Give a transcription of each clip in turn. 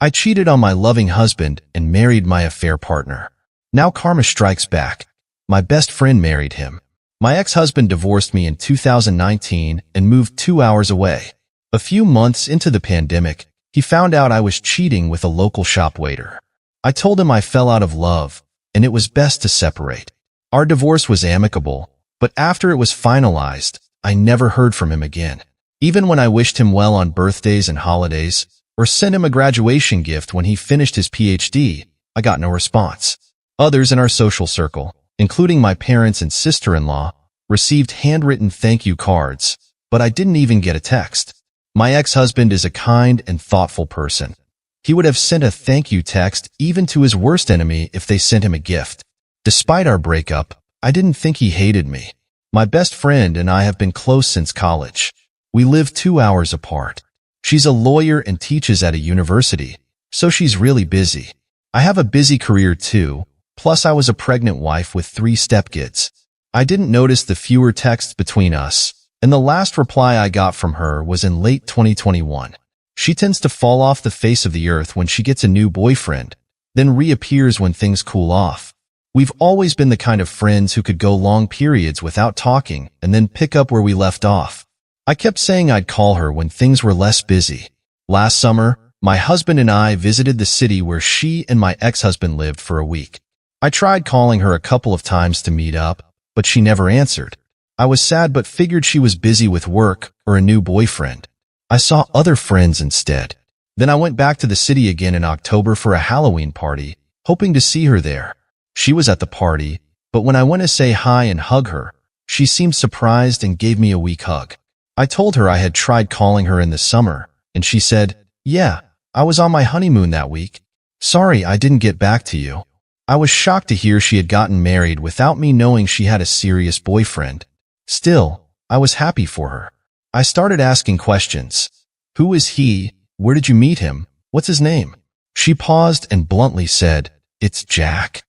I cheated on my loving husband and married my affair partner. Now karma strikes back. My best friend married him. My ex-husband divorced me in 2019 and moved 2 hours away. A few months into the pandemic, he found out I was cheating with a local shop waiter. I told him I fell out of love, and it was best to separate. Our divorce was amicable, but after it was finalized, I never heard from him again. Even when I wished him well on birthdays and holidays, or sent him a graduation gift when he finished his PhD, I got no response. Others in our social circle, including my parents and sister-in-law, received handwritten thank you cards, but I didn't even get a text. My ex-husband is a kind and thoughtful person. He would have sent a thank you text even to his worst enemy if they sent him a gift. Despite our breakup, I didn't think he hated me. My best friend and I have been close since college. We live 2 hours apart. She's a lawyer and teaches at a university, so she's really busy. I have a busy career too, plus I was a pregnant wife with 3 stepkids. I didn't notice the fewer texts between us, and the last reply I got from her was in late 2021. She tends to fall off the face of the earth when she gets a new boyfriend, then reappears when things cool off. We've always been the kind of friends who could go long periods without talking and then pick up where we left off. I kept saying I'd call her when things were less busy. Last summer, my husband and I visited the city where she and my ex-husband lived for a week. I tried calling her a couple of times to meet up, but she never answered. I was sad but figured she was busy with work or a new boyfriend. I saw other friends instead. Then I went back to the city again in October for a Halloween party, hoping to see her there. She was at the party, but when I went to say hi and hug her, she seemed surprised and gave me a weak hug. I told her I had tried calling her in the summer, and she said, "Yeah, I was on my honeymoon that week. Sorry I didn't get back to you." I was shocked to hear she had gotten married without me knowing she had a serious boyfriend. Still, I was happy for her. I started asking questions. Who is he? Where did you meet him? What's his name? She paused and bluntly said, "It's Jack."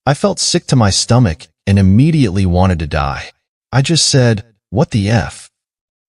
I felt sick to my stomach and immediately wanted to die. I just said, "What the F?"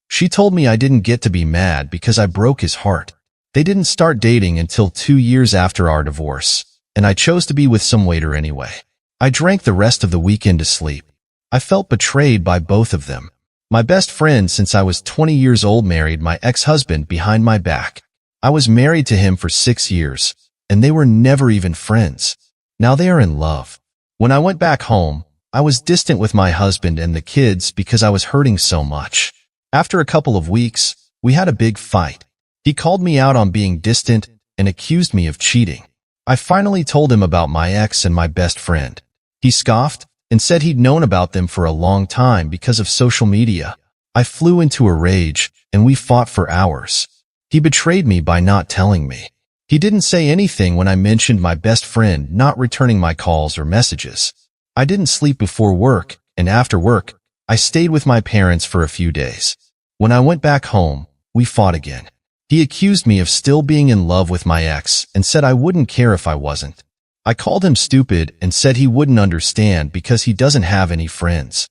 She told me I didn't get to be mad because I broke his heart. They didn't start dating until 2 years after our divorce, and I chose to be with some waiter anyway. I drank the rest of the weekend to sleep. I felt betrayed by both of them. My best friend since I was 20 years old married my ex-husband behind my back. I was married to him for 6 years, and they were never even friends. Now they are in love. When I went back home, I was distant with my husband and the kids because I was hurting so much. After a couple of weeks, we had a big fight. He called me out on being distant and accused me of cheating. I finally told him about my ex and my best friend. He scoffed and said he'd known about them for a long time because of social media. I flew into a rage and we fought for hours. He betrayed me by not telling me. He didn't say anything when I mentioned my best friend not returning my calls or messages. I didn't sleep before work, and after work, I stayed with my parents for a few days. When I went back home, we fought again. He accused me of still being in love with my ex and said I wouldn't care if I wasn't. I called him stupid and said he wouldn't understand because he doesn't have any friends.